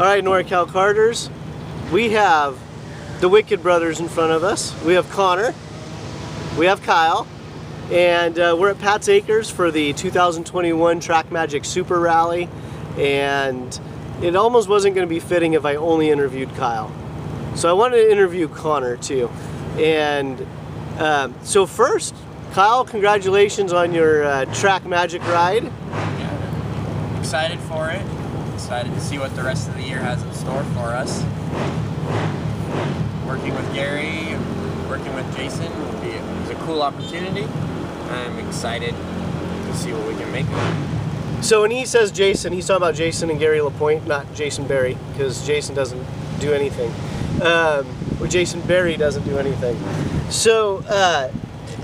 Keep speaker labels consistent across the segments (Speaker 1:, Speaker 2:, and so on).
Speaker 1: All right, Norcal Karters, we have the Wicked brothers in front of us. We have Connor, we have Kyle, and we're at Pat's Acres for the 2021 TrackMagic Super Rally, and it almost wasn't going to be fitting if I only interviewed Kyle. So I wanted to interview Connor too. And so first, Kyle, congratulations on your TrackMagic ride.
Speaker 2: Yeah, excited for it. Excited to see what the rest of the year has in store for us. Working with Gary, working with Jason is a cool opportunity. I'm excited to see what we can make of it.
Speaker 1: So when he says Jason, he's talking about Jason and Gary LaPointe, not Jason Berry, because Jason doesn't do anything. Or Jason Berry doesn't do anything. So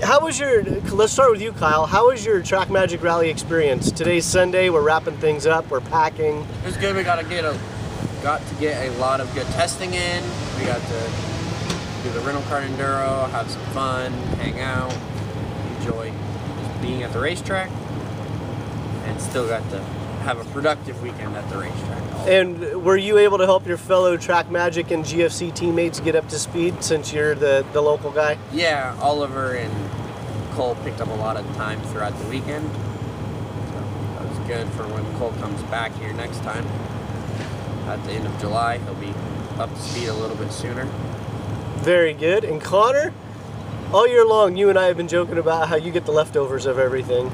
Speaker 1: how was your, let's start with you, Kyle. How was your TrackMagic Rally experience? Today's Sunday, we're wrapping things up, we're packing.
Speaker 2: It was good. We got to get a lot of good testing in. We got to do the rental kart enduro, have some fun, hang out, enjoy being at the racetrack, and still got to have a productive weekend at the racetrack.
Speaker 1: And were you able to help your fellow TrackMagic and GFC teammates get up to speed since you're the local guy?
Speaker 2: Yeah, Oliver and Cole picked up a lot of time throughout the weekend. So that was good for when Cole comes back here next time. At the end of July, he'll be up to speed a little bit sooner.
Speaker 1: Very good. And Connor, all year long, you and I have been joking about how you get the leftovers of everything.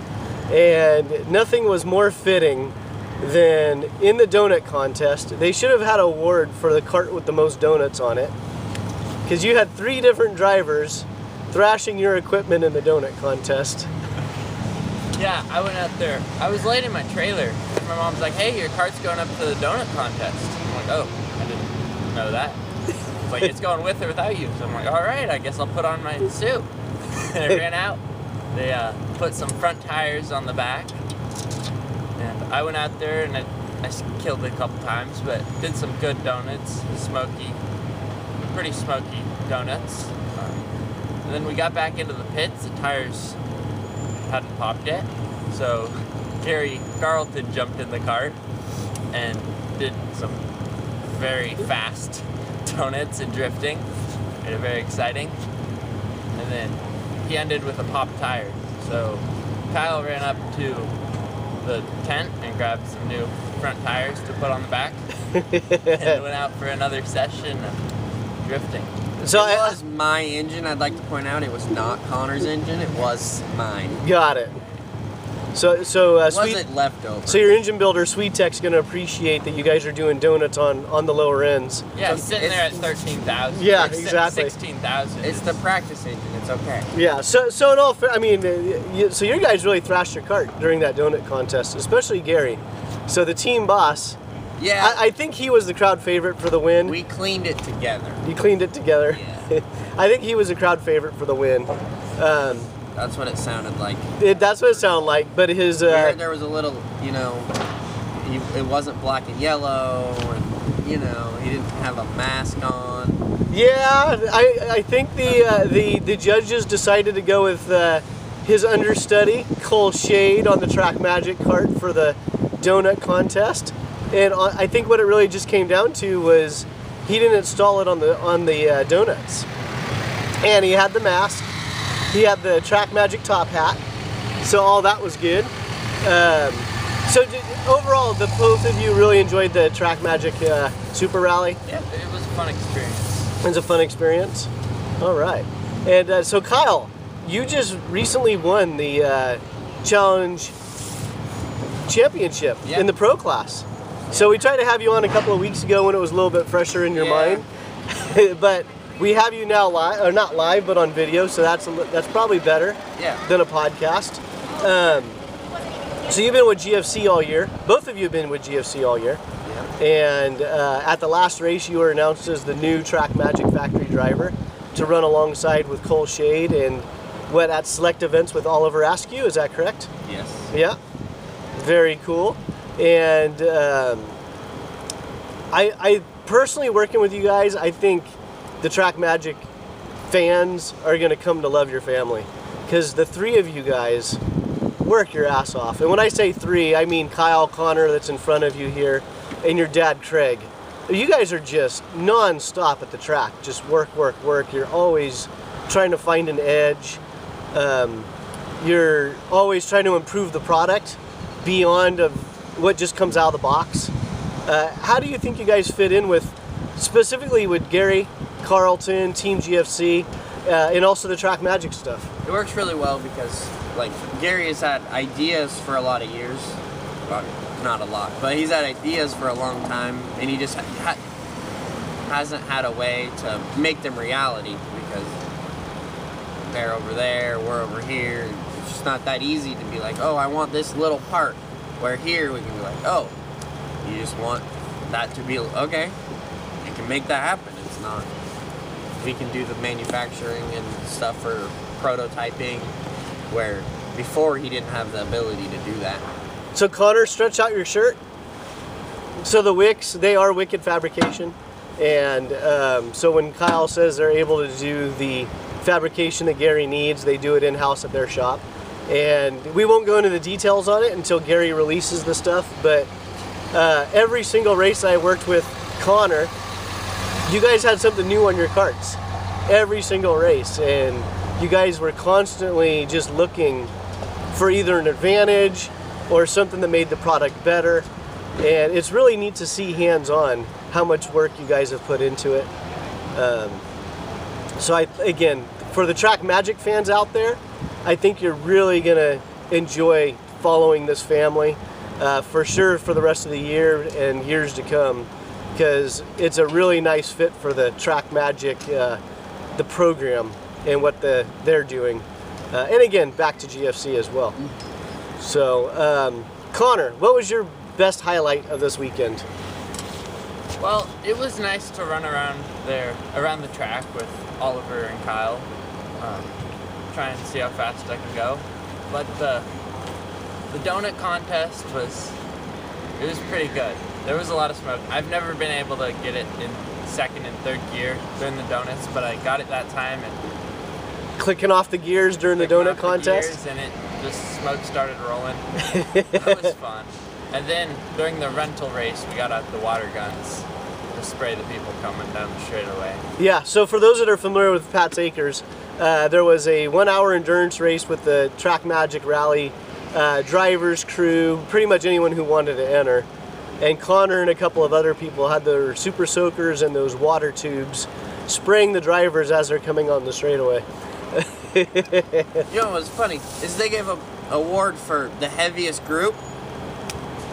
Speaker 1: And nothing was more fitting than in the donut contest. They should have had an award for the cart with the most donuts on it, because you had 3 different drivers thrashing your equipment in the donut contest.
Speaker 2: Yeah, I went out there. I was late in my trailer. My mom's like, hey, your cart's going up to the donut contest. I'm like, oh, I didn't know that. It's like, it's going with or without you. So I'm like, all right, I guess I'll put on my suit. And I ran out. They put some front tires on the back. And I went out there and I killed it a couple times, but did some good donuts, pretty smoky donuts. And then we got back into the pits. The tires hadn't popped yet, so Gary Carlton jumped in the cart and did some very fast donuts and drifting. Made it very exciting. And then he ended with a popped tire. So Kyle ran up to the tent and grabbed some new front tires to put on the back and went out for another session of drifting.
Speaker 3: So it was my engine. I'd like to point out it was not Connor's engine. It was mine.
Speaker 1: Got it. So
Speaker 3: it wasn't leftover.
Speaker 1: So your engine builder, Sweet Tech's going to appreciate that you guys are doing donuts on the lower ends.
Speaker 2: Yeah, it's sitting there at 13,000.
Speaker 1: Yeah, exactly.
Speaker 2: 16,000.
Speaker 3: It's the practice engine. It's okay.
Speaker 1: Yeah. So in all, I mean, so your guys really thrashed your cart during that donut contest, especially Gary. So the team boss.
Speaker 3: Yeah.
Speaker 1: I think he was the crowd favorite for the win.
Speaker 3: We cleaned it together.
Speaker 1: You cleaned it together.
Speaker 3: Yeah.
Speaker 1: I think he was a crowd favorite for the win.
Speaker 3: That's what it sounded like.
Speaker 1: That's what it sounded like, but his...
Speaker 3: there was a little, it wasn't black and yellow, and, he didn't have a mask on.
Speaker 1: Yeah, I think the judges decided to go with his understudy, Cole Shade, on the TrackMagic cart for the donut contest. And I think what it really just came down to was he didn't install it on the donuts. And he had the mask. He had the TrackMagic top hat, so all that was good. So overall, the both of you really enjoyed the TrackMagic Super Rally?
Speaker 2: Yeah, it was a fun experience.
Speaker 1: It was a fun experience? All right. And so Kyle, you just recently won the Challenge Championship in the pro class. So we tried to have you on a couple of weeks ago when it was a little bit fresher in your mind, but we have you now live, or not live, but on video, so that's probably better than a podcast. So you've been with GFC all year. Both of you have been with GFC all year. Yeah. And at the last race, you were announced as the new TrackMagic factory driver to run alongside with Cole Shade and at select events with Oliver Askew. Is that correct?
Speaker 3: Yes.
Speaker 1: Yeah. Very cool. And I personally, working with you guys, I think the TrackMagic fans are going to come to love your family, because the 3 of you guys work your ass off. And when I say 3, I mean Kyle, Connor, that's in front of you here, and your dad, Craig. you guys are just non-stop at the track, just work, work, work. You're always trying to find an edge. You're always trying to improve the product beyond of what just comes out of the box. How do you think you guys fit in with, specifically with Gary Carlton, Team GFC, and also the TrackMagic stuff?
Speaker 3: It works really well because, like, Gary has had ideas for a lot of years. Well, not a lot, but he's had ideas for a long time, and he just hasn't had a way to make them reality because they're over there, we're over here. It's just not that easy to be like, oh, I want this little part. Where here we can be like, oh, you just want that to be, okay, you can make that happen. It's not, we can do the manufacturing and stuff for prototyping, where before he didn't have the ability to do that.
Speaker 1: So Connor, stretch out your shirt. So the wicks, they are Wicked Fabrication. And so when Kyle says they're able to do the fabrication that Gary needs, they do it in-house at their shop. And we won't go into the details on it until Gary releases the stuff, but every single race I worked with Connor, you guys had something new on your karts. Every single race, and you guys were constantly just looking for either an advantage or something that made the product better. And it's really neat to see hands-on how much work you guys have put into it. So again, for the TrackMagic fans out there, I think you're really gonna enjoy following this family for sure for the rest of the year and years to come, because it's a really nice fit for the TrackMagic, the program and what they're doing. And again, back to GFC as well. So, Connor, what was your best highlight of this weekend?
Speaker 2: Well, it was nice to run around the track with Oliver and Kyle. Try and see how fast I can go. But the donut contest was pretty good. There was a lot of smoke. I've never been able to get it in second and third gear during the donuts, but I got it that time and
Speaker 1: clicking off the gears during the donut contest,
Speaker 2: and the smoke started rolling. That was fun. And then during the rental race, we got out the water guns to spray the people coming down the straightaway.
Speaker 1: Yeah. So for those that are familiar with Pat's Acres, there was a 1-hour endurance race with the TrackMagic Rally drivers, crew, pretty much anyone who wanted to enter. And Connor and a couple of other people had their super soakers and those water tubes spraying the drivers as they're coming on the straightaway.
Speaker 3: You know what's funny is they gave an award for the heaviest group,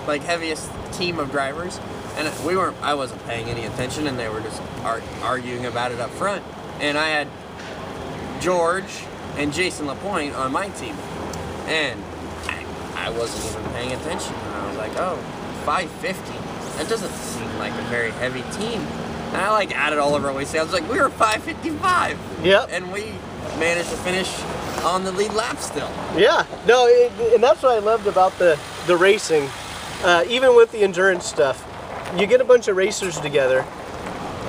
Speaker 3: like heaviest team of drivers, and I wasn't paying any attention, and they were just arguing about it up front. And I had George and Jason LaPointe on my team, and I wasn't even paying attention. And I was like, oh, 550. That doesn't seem like a very heavy team. And I added all of our weights. I was like, we were 555.
Speaker 1: Yep.
Speaker 3: And we managed to finish on the lead lap still.
Speaker 1: Yeah. No, and that's what I loved about the racing. Even with the endurance stuff, you get a bunch of racers together,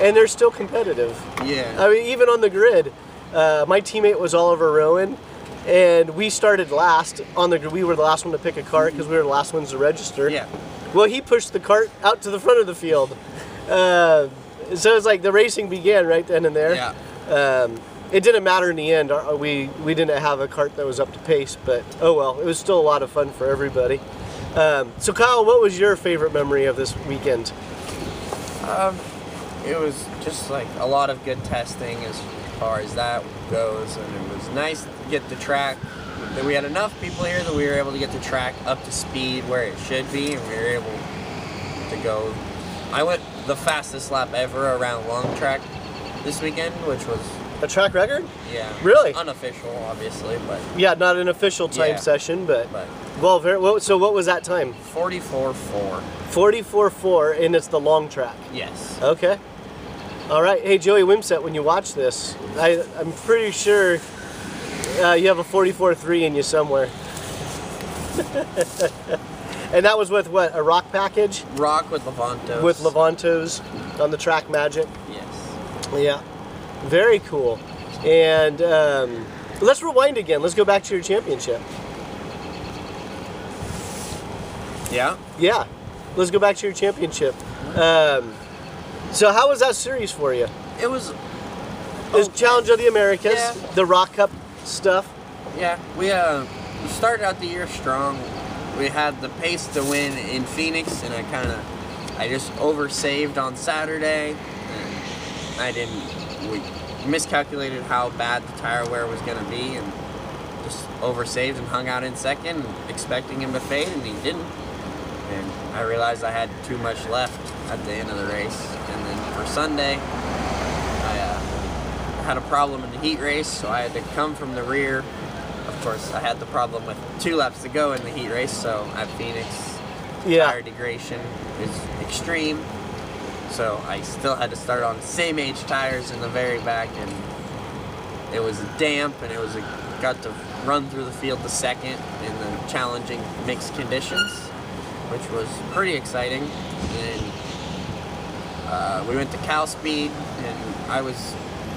Speaker 1: and they're still competitive.
Speaker 3: Yeah.
Speaker 1: I mean, even on the grid, my teammate was Oliver Rowan, and we started last on the grid. We were the last one to pick a cart because we were the last ones to register.
Speaker 3: Yeah.
Speaker 1: Well, he pushed the cart out to the front of the field. So it's like the racing began right then and there.
Speaker 3: Yeah.
Speaker 1: It didn't matter in the end. We didn't have a cart that was up to pace, but oh well, it was still a lot of fun for everybody. So Kyle, what was your favorite memory of this weekend?
Speaker 3: It was just a lot of good testing as far as that goes, and it was nice to get the track. That we had enough people here that we were able to get the track up to speed where it should be, and we were able to go. I went the fastest lap ever around long track this weekend, which was
Speaker 1: a track record?
Speaker 3: Yeah.
Speaker 1: Really?
Speaker 3: Unofficial, obviously, but
Speaker 1: yeah, not an official time session, but well, so what was that time?
Speaker 3: 44.4.
Speaker 1: 44.4, and it's the long track.
Speaker 3: Yes.
Speaker 1: Okay. All right. Hey, Joey Wimsett, when you watch this, I'm pretty sure you have a 44.3 in you somewhere. And that was with what? A rock package?
Speaker 3: Rock with Levantos.
Speaker 1: With Levantos on the TrackMagic.
Speaker 3: Yes.
Speaker 1: Yeah. Very cool. And let's rewind again. Let's go back to your championship.
Speaker 3: Yeah?
Speaker 1: Yeah. Let's go back to your championship. So how was that series for you?
Speaker 3: It was.
Speaker 1: It was Challenge of the Americas,
Speaker 3: Yeah.
Speaker 1: the Rok Cup stuff.
Speaker 3: Yeah, we started out the year strong. We had the pace to win in Phoenix, and I just oversaved on Saturday, and we miscalculated how bad the tire wear was going to be, and just oversaved and hung out in second, expecting him to fade, and he didn't. And I realized I had too much left at the end of the race, and then for Sunday, I had a problem in the heat race, so I had to come from the rear. Of course, I had the problem with 2 laps to go in the heat race, so at Phoenix, tire degradation is extreme. So I still had to start on same age tires in the very back, and it was damp, and got to run through the field the second in the challenging mixed conditions, which was pretty exciting. And we went to Cal Speed, and I was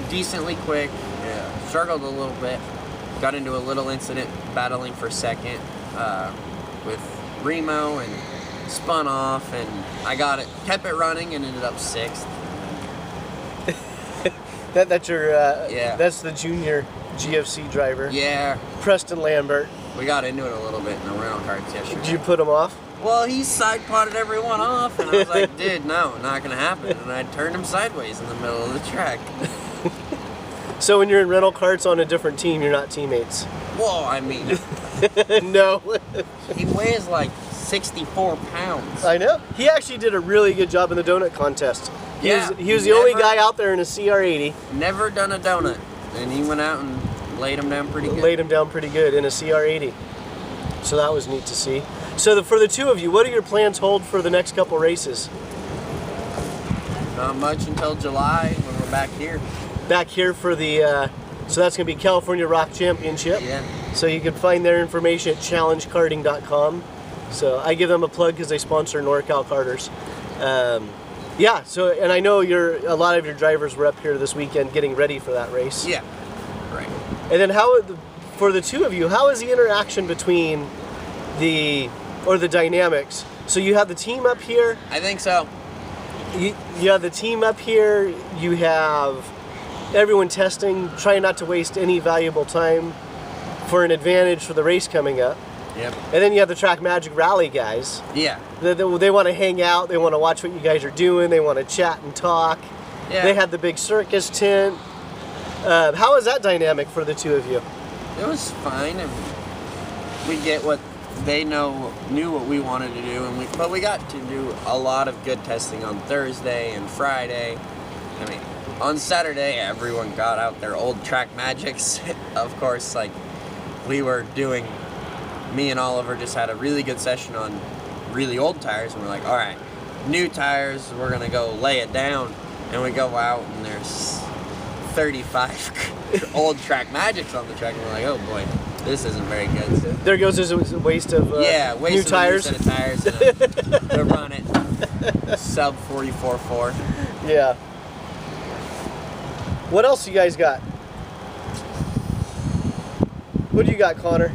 Speaker 3: decently quick, struggled a little bit. Got into a little incident battling for second with Remo and spun off, and I kept it running and ended up 6th.
Speaker 1: That's your that's the junior GFC driver.
Speaker 3: Yeah.
Speaker 1: Preston Lambert.
Speaker 3: We got into it a little bit in the rental karts yesterday.
Speaker 1: Did you put him off?
Speaker 3: Well, he side potted everyone off, and I was like, dude, no, not gonna happen. And I turned him sideways in the middle of the track.
Speaker 1: So when you're in rental karts on a different team, you're not teammates?
Speaker 3: Whoa, I mean,
Speaker 1: No.
Speaker 3: he weighs like 64 pounds.
Speaker 1: I know. He actually did a really good job in the donut contest. He was the only guy out there in a CR80.
Speaker 3: Never done a donut, and he went out and laid him down pretty good.
Speaker 1: Laid him down pretty good in a CR80. So that was neat to see. So for the two of you, what do your plans hold for the next couple races?
Speaker 3: Not much until July when we're back here.
Speaker 1: Back here for the, so that's going to be California Rok Championship.
Speaker 3: Yeah.
Speaker 1: So you can find their information at challengekarting.com. So I give them a plug because they sponsor Norcal Karters. Yeah, so, and I know a lot of your drivers were up here this weekend getting ready for that race.
Speaker 3: Yeah, right.
Speaker 1: And then for the two of you, how is the interaction between the dynamics? So you have the team up here.
Speaker 3: I think so.
Speaker 1: You have the team up here, you have everyone testing, trying not to waste any valuable time for an advantage for the race coming up.
Speaker 3: Yep.
Speaker 1: And then you have the TrackMagic Rally guys.
Speaker 3: Yeah.
Speaker 1: They want to hang out, they want to watch what you guys are doing, they want to chat and talk.
Speaker 3: Yeah.
Speaker 1: They had the big circus tent. How is that dynamic for the two of you?
Speaker 3: It was fine, and we get what they knew what we wanted to do, but we got to do a lot of good testing on Thursday and Friday. I mean, on Saturday, everyone got out their old TrackMagics. Of course, like me and Oliver just had a really good session on really old tires, and we're like, all right, new tires, we're gonna go lay it down, and we go out and there's 35 old TrackMagics on the track, and we're like, oh boy, this isn't very good.
Speaker 1: There goes this waste of new tires.
Speaker 3: A new set of tires. And we're running sub 44.4.
Speaker 1: Yeah. What else you guys got? What do you got, Connor?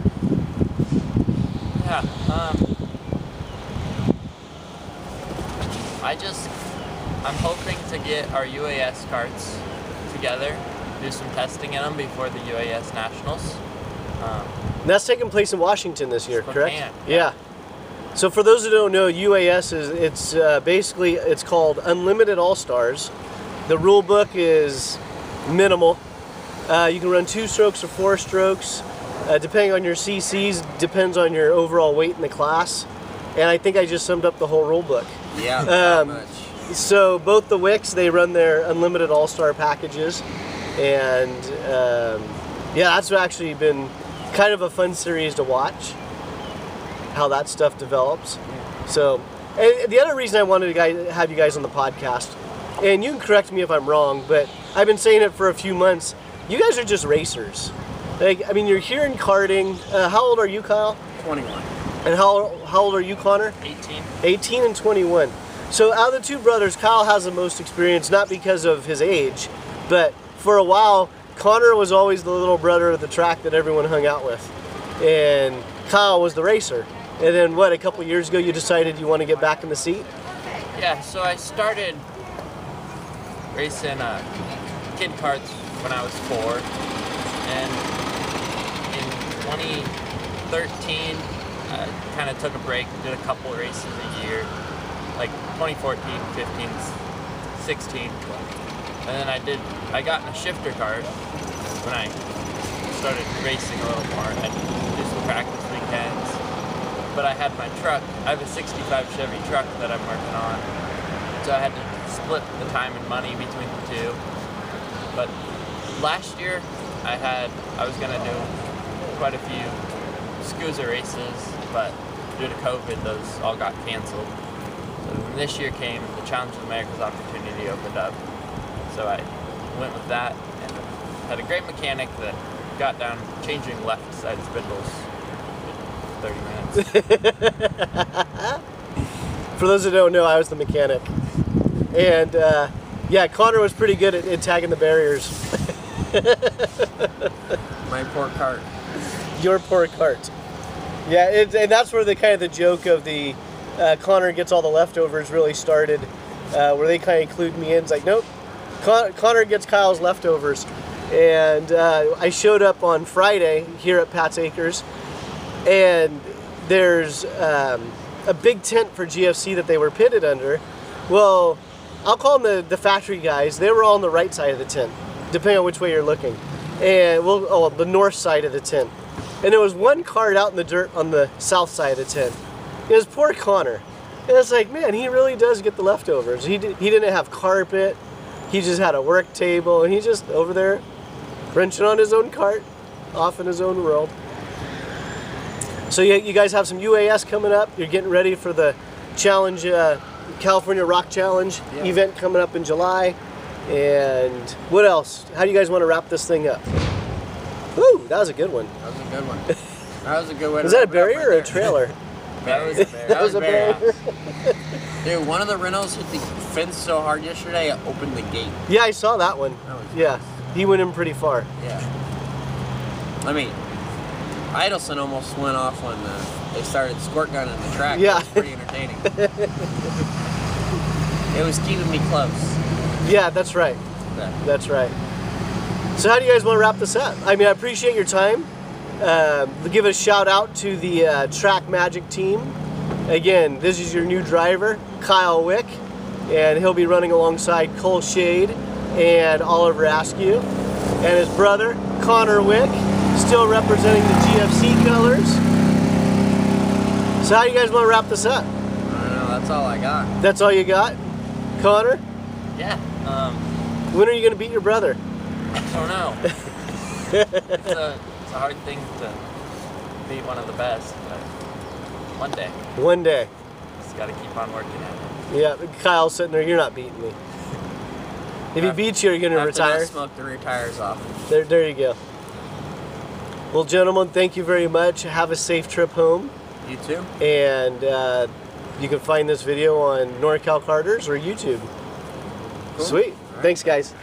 Speaker 2: Yeah. I'm hoping to get our UAS karts together, do some testing in them before the UAS Nationals.
Speaker 1: And that's taking place in Washington this year, correct?
Speaker 2: Yeah.
Speaker 1: So for those who don't know, UAS it's basically called Unlimited All Stars. The rule book is minimal. You can run 2 strokes or 4 strokes, depending on your CCs. Depends on your overall weight in the class. And I think I just summed up the whole rule book.
Speaker 3: Yeah, not much.
Speaker 1: So both the Wicks, they run their Unlimited All Star packages, and yeah, that's actually been kind of a fun series to watch, how that stuff develops. So, and the other reason I wanted to have you guys on the podcast, and you can correct me if I'm wrong, but I've been saying it for a few months, you guys are just racers. Like, I mean, you're here in karting. How old are you, Kyle?
Speaker 3: 21.
Speaker 1: And how old are you, Connor?
Speaker 2: 18.
Speaker 1: 18 and 21. So out of the two brothers, Kyle has the most experience, not because of his age, but for a while, Connor was always the little brother of the track that everyone hung out with. And Kyle was the racer. And then a couple years ago you decided you want to get back in the seat?
Speaker 2: Yeah, so I started racing kid karts when I was 4, and in 2013 I kind of took a break, did a couple races a year, like 2014, 15, 16, and then I got in a shifter kart when I started racing a little more. I do some practice weekends, but I had my truck. I have a 65 Chevy truck that I'm working on, so I had to split the time and money between the two. But last year I was gonna do quite a few SCUSA races, but due to COVID, those all got canceled. So when this year came, the Challenge of America's opportunity opened up. So I went with that and had a great mechanic that got down changing left side spindles in 30 minutes.
Speaker 1: For those who don't know, I was the mechanic. And yeah, Connor was pretty good at tagging the barriers.
Speaker 3: My poor cart.
Speaker 1: Your poor cart. Yeah, and that's where the kind of the joke of the Connor gets all the leftovers really started, where they kind of include me in. It's like, nope, Connor gets Kyle's leftovers. And I showed up on Friday here at Pat's Acres, and there's a big tent for GFC that they were pitted under. Well, I'll call them the factory guys. They were all on the right side of the tent, depending on which way you're looking. And the north side of the tent. And there was one cart out in the dirt on the south side of the tent. It was poor Connor. And it's like, man, he really does get the leftovers. He didn't have carpet. He just had a work table, and he's just over there wrenching on his own cart, off in his own world. So you guys have some UAS coming up. You're getting ready for the challenge, California Rok Challenge event coming up in July. And what else? How do you guys want to wrap this thing up? Woo, that was a good one.
Speaker 3: That was a good one. That was a good one.
Speaker 1: Was that a barrier or a trailer?
Speaker 3: That was a barrier.
Speaker 1: That was a barrier.
Speaker 3: Dude, one of the Renaults hit the fence so hard yesterday, it opened the gate.
Speaker 1: Yeah, I saw that one. Yeah, he went in pretty far.
Speaker 3: Yeah. I mean, Idelson almost went off when they started squirt gunning the track.
Speaker 1: Yeah.
Speaker 3: It was pretty entertaining. It was keeping me close.
Speaker 1: Yeah, that's right.
Speaker 3: Yeah.
Speaker 1: That's right. So how do you guys want to wrap this up? I mean, I appreciate your time. Give a shout out to the TrackMagic team. Again, this is your new driver, Kyle Wick, and he'll be running alongside Cole Shade and Oliver Askew, and his brother, Conner Wick, still representing the GFC colors. So how do you guys want to wrap this up?
Speaker 3: I don't know, that's all I got.
Speaker 1: That's all you got? Connor?
Speaker 2: Yeah.
Speaker 1: When are you going to beat your brother?
Speaker 2: I don't know. It's a hard thing to be one of the best, but one day.
Speaker 1: One day.
Speaker 2: Just got to keep on working at it.
Speaker 1: Yeah, Kyle's sitting there, you're not beating me. If he beats you, you're going to retire.
Speaker 3: Smoke the rear tires off.
Speaker 1: There you go. Well, gentlemen, thank you very much. Have a safe trip home.
Speaker 3: You too.
Speaker 1: And you can find this video on Norcal Karters or YouTube.
Speaker 3: Cool.
Speaker 1: Sweet.
Speaker 3: All right.
Speaker 1: Thanks, guys.